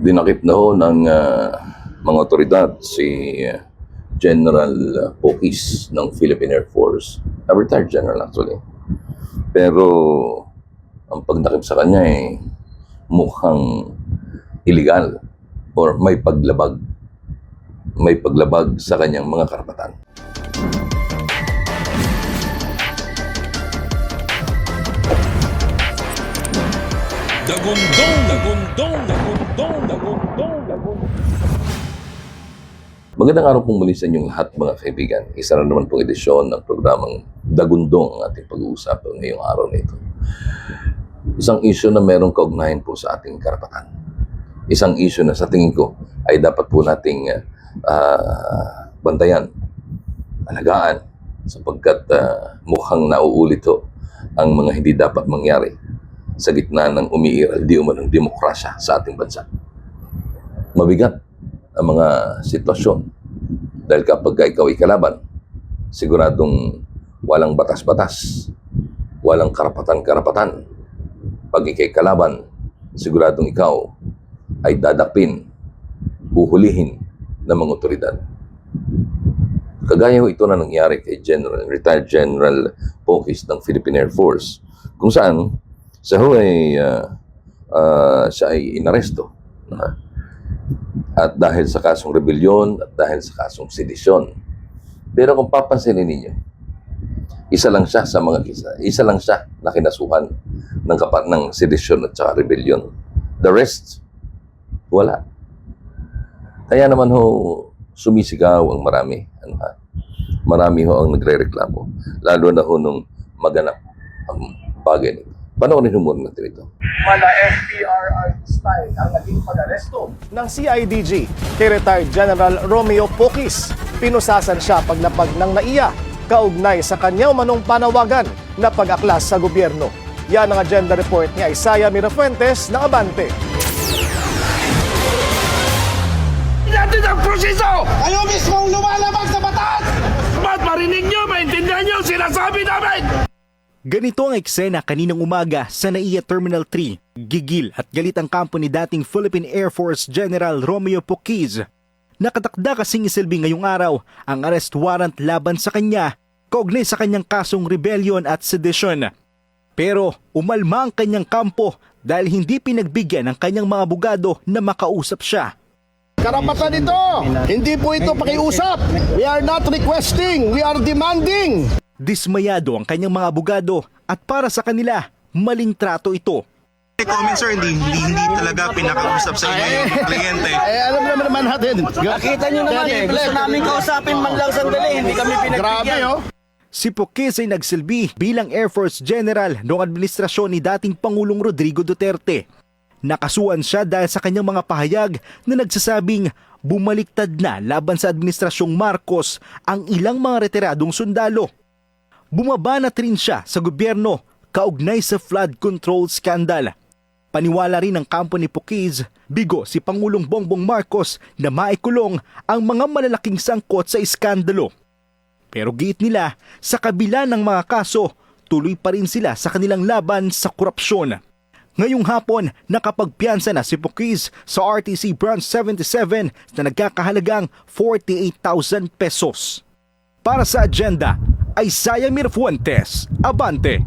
Dinakip na ho ng mga otoridad si General Pokis ng Philippine Air Force. A retired general actually. Pero ang pagdakip sa kanya mukhang illegal or may paglabag. May paglabag sa kanyang mga karapatan. Dagundong, dagundong, dagundong, dagundong, dagundong. Magandang araw pong muli sa inyong lahat mga kaibigan. Isa na naman pong edisyon ng programang Dagundong ang ating pag-uusapan ngayong araw na ito. Isang issue na merong kaugnayan po sa ating karapatan. Isang issue na sa tingin ko ay dapat po nating bantayan, alagaan, sapagkat mukhang nauulit ang mga hindi dapat mangyari sa gitna ng umiiral di umanong demokrasya sa ating bansa. Mabigat ang mga sitwasyon dahil kapag ikaw ay kalaban, siguradong walang batas-batas, walang karapatan-karapatan. Pag ikay kalaban, siguradong ikaw ay dadakpin, uhulihin ng mga otoridad. Kagaya ito na nangyari kay retired General Pokis ng Philippine Air Force, kung saan siya ay inaresto. At dahil sa kasong rebellion at dahil sa kasong sedisyon. Pero kung papansinin ninyo, isa lang siya na kinasuhan ng sedisyon at saka rebellion. The rest, wala. Kaya naman sumisigaw ang marami. Marami ang nagre-reklamo. Lalo na nung maganap ang bagay nito. Panoorin muna natin ito. Mala FPRR style ang naging pag-aresto ng CIDG kay retired General Romeo Pokis. Pinusasan siya paglapag ng NAIA kaugnay sa kanyang manong panawagan na pag-aklas sa gobyerno. Yan ang agenda report ni Isaiah Mirafuentes ng Abante. Natin ang proseso! Kayo mismo ang lumalabag sa batas! Ba't marinig nyo, maintindihan nyo, sinasabi namin! Ganito ang eksena kaninang umaga sa NAIA Terminal 3. Gigil at galit ang kampo ni dating Philippine Air Force General Romeo Pokis. Nakatakda kasing isilbi ngayong araw ang arrest warrant laban sa kanya kaugnay sa kanyang kasong rebellion at sedition. Pero umalma ang kanyang kampo dahil hindi pinagbigyan ng kanyang mga abogado na makausap siya. Karapatan ito! Hindi po ito pakiusap! We are not requesting, we are demanding! Dismayado ang kanyang mga abogado at para sa kanila, maling trato ito. Comment sir, hindi talaga pinakausap sa inyo yung kliyente. Alam naman natin. Nakita nyo naman gusto namin kausapin man lang sandali, hindi kami Grabe pinagbigyan. Si Pokis ay nagsilbi bilang Air Force General noong administrasyon ni dating Pangulong Rodrigo Duterte. Nakasuhan siya dahil sa kanyang mga pahayag na nagsasabing bumaliktad na laban sa administrasyong Marcos ang ilang mga retiradong sundalo. Bumabanat rin siya sa gobyerno kaugnay sa flood control scandal. Paniwala rin ng kampo ni Pokis, bigo si Pangulong Bongbong Marcos na maikulong ang mga malalaking sangkot sa iskandalo. Pero giit nila, sa kabila ng mga kaso, tuloy pa rin sila sa kanilang laban sa korupsyon. Ngayong hapon, nakapagpiyansa na si Pokis sa RTC Branch 77 na nagkakahalagang 48,000 pesos. Para sa agenda, Isaiah Mirafuentes, Abante.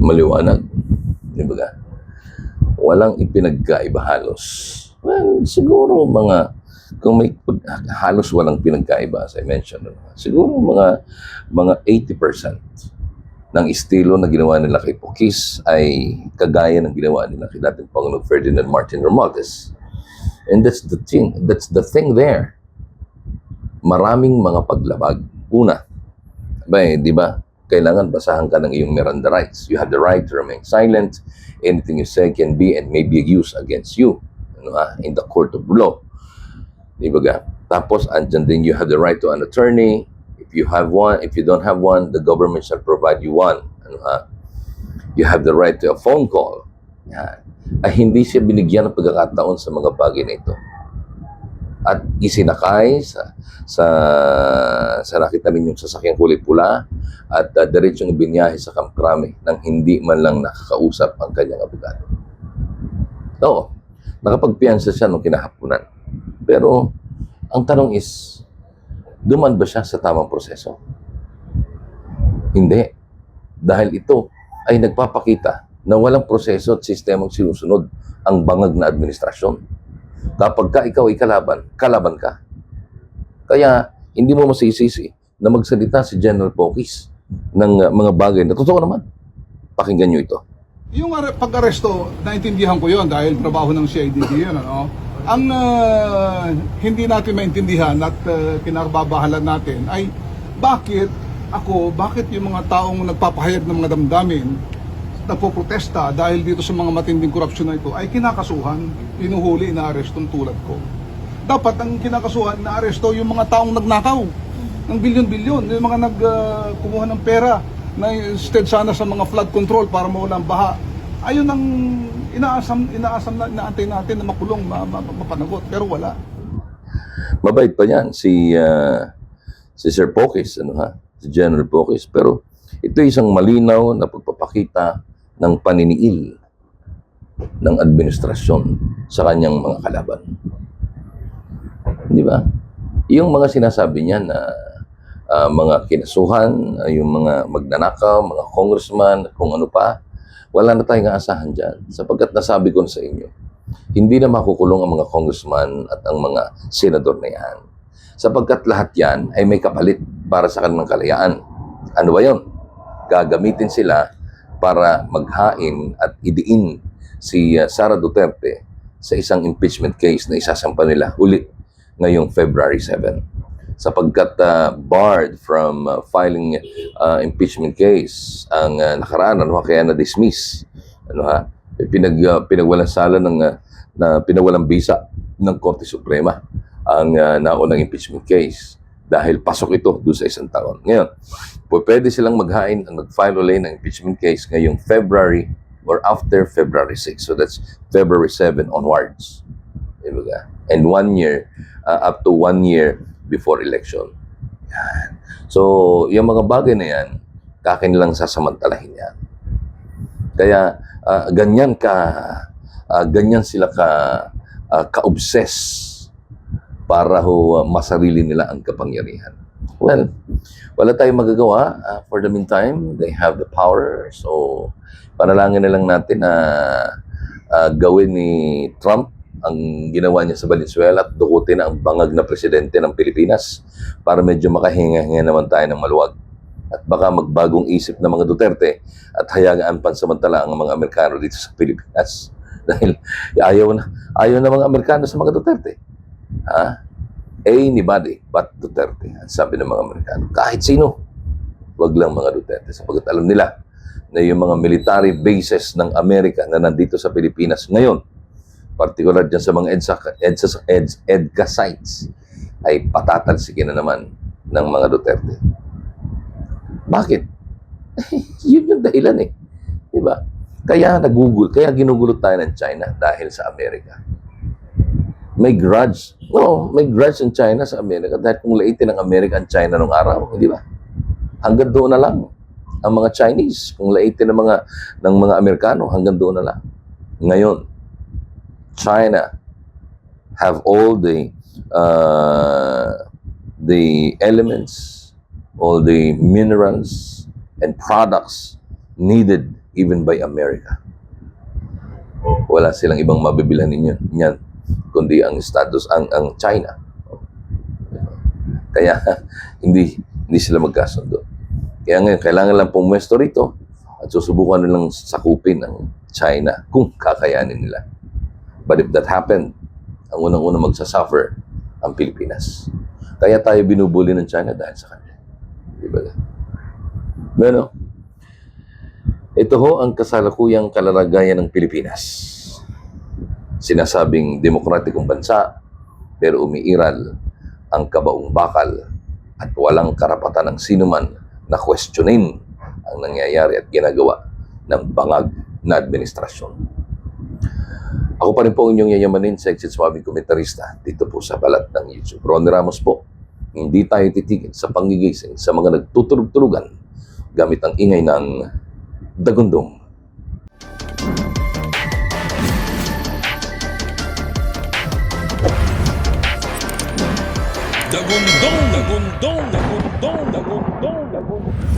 Maliwanag. Di ba? Walang ipinagkaiba halos. Well, siguro kung may halos walang pinagkaiba, as I mentioned, siguro mga 80% ng estilo na ginawa nila kay Pokis ay kagaya ng ginawa nila kay dating Pangulong Ferdinand Martin Romualdez. And that's the thing there. Maraming mga paglabag. Una, di ba? Kailangan basahan ka ng iyong Miranda rights. You have the right to remain silent. Anything you say can be and may be used against you in the court of law. Di ba? Tapos, andyan din you have the right to an attorney. If you have one, if you don't have one, the government shall provide you one. You have the right to a phone call. Yan. Ay hindi siya binigyan ng pagkakataon sa mga bagay na ito. At isinakay sa nakita ninyong sasakyang kulay pula at diretsong binyahe sa Camp Crame nang hindi man lang nakakausap ang kanyang abogado. Oo. Nakapagpiyansa siya nung kinahaponan. Pero, ang tanong is, dumaan ba siya sa tamang proseso? Hindi. Dahil ito ay nagpapakita na walang proseso at sistemang sinusunod ang bangag na administrasyon. Kapag ka ikaw ay kalaban ka. Kaya, hindi mo masisisi na magsalita si General Pokis ng mga bagay na totoo naman. Pakinggan nyo ito. Yung pag-aresto, naintindihan ko yon dahil trabaho ng CIDG yun. Ano? Ang hindi natin maintindihan at kinakababahalan natin ay bakit yung mga taong nagpapahayag ng mga damdamin, nagpoprotesta dahil dito sa mga matinding korupsyon na ito ay kinakasuhan, pinuhuli, inaarestong tulad ko. Dapat ang kinakasuhan, inaaresto yung mga taong nagnakaw ng bilyon-bilyon, yung mga nagkumuha ng pera na instead sana sa mga flood control para mawala ang baha. Ayun ang inaasam na inaantay natin na makulong, mapanagot, pero wala. Mabait pa yan si Sir Pokis, si General Pokis. Pero ito isang malinaw na pagpapakita ng paniniil ng administrasyon sa kanyang mga kalaban. Di ba? Yung mga sinasabi niya na mga kinasuhan, yung mga magnanakaw, mga congressman, kung ano pa, wala na tayong aasahan dyan. Sapagkat nasabi ko sa inyo, hindi na makukulong ang mga congressman at ang mga senador na yan. Sapagkat lahat yan ay may kapalit para sa kanilang kalayaan. Ano ba yun? Gagamitin sila para maghain at idiin si Sara Duterte sa isang impeachment case na isasampa nila ulit ngayong February 7. Sapagkat barred from filing impeachment case ang nakaraan, kaya na-dismiss. Pinagwalang sala na pinawalang bisa ng Korte Suprema ang naunang impeachment case dahil pasok ito doon sa isang taon. Ngayon, pwede silang maghain at mag-file ulit ng impeachment case ngayong February or after February 6. So that's February 7 onwards. Diba? And 1 year, up to 1 year before election. Yan. So, yung mga bagay na yan, kanilang sasamantalahin yan. Kaya, ganyan sila ka-obsess para masarili nila ang kapangyarihan. Well, wala tayong magagawa. For the meantime, they have the power. So, panalangin na lang natin na gawin ni Trump ang ginawa niya sa Valenzuela at dukutin ang bangag na presidente ng Pilipinas para medyo makahinga-hinga naman tayo ng maluwag. At baka magbagong isip ng mga Duterte at hayagaan pansamantala ang mga Amerikano dito sa Pilipinas. Dahil ayaw na mga Amerikano sa mga Duterte. Anybody but Duterte. Ang sabi ng mga Amerikano. Kahit sino, wag lang mga Duterte. Sapagkat alam nila na yung mga military bases ng Amerika na nandito sa Pilipinas ngayon, particular dyan sa mga EDCA sites, ay patatalsikin na naman ng mga Duterte. Bakit? Yun yung dahilan Diba? Kaya ginugulot tayo ng China dahil sa Amerika. May grudge. No, may grudge ng China sa Amerika dahil kung laitin ng Amerika ang China nung araw, di ba? Hanggang doon na lang ang mga Chinese. Kung laitin ng mga Amerikano, hanggang doon na lang. Ngayon, China have all the elements, all the minerals and products needed even by America. Wala silang ibang mabibilhan niyan kundi ang ang China. Kaya hindi sila magkasundo. Kaya ngayon kailangan lang pumwesto rito at susubukan nilang sakupin ang China kung kakayanin nila. But if that happened, ang unang-unang magsasuffer ang Pilipinas. Kaya tayo binubuli ng China dahil sa kanila. Diba? Bueno, ito ho ang kasalukuyang kalalagayan ng Pilipinas. Sinasabing demokratikong bansa, pero umiiral ang kabaong bakal at walang karapatan ng sinuman na questionin ang nangyayari at ginagawa ng bangag na administrasyon. Ako pa rin po inyong yayamanin sa Exit Swabing Komentarista dito po sa balat ng YouTube. Ronnie Ramos po, hindi tayo titigil sa pangigising sa mga nagtutulog-tulugan gamit ang ingay ng dagundong. Dagundong, dagundong, dagundong, dagundong, dagundong.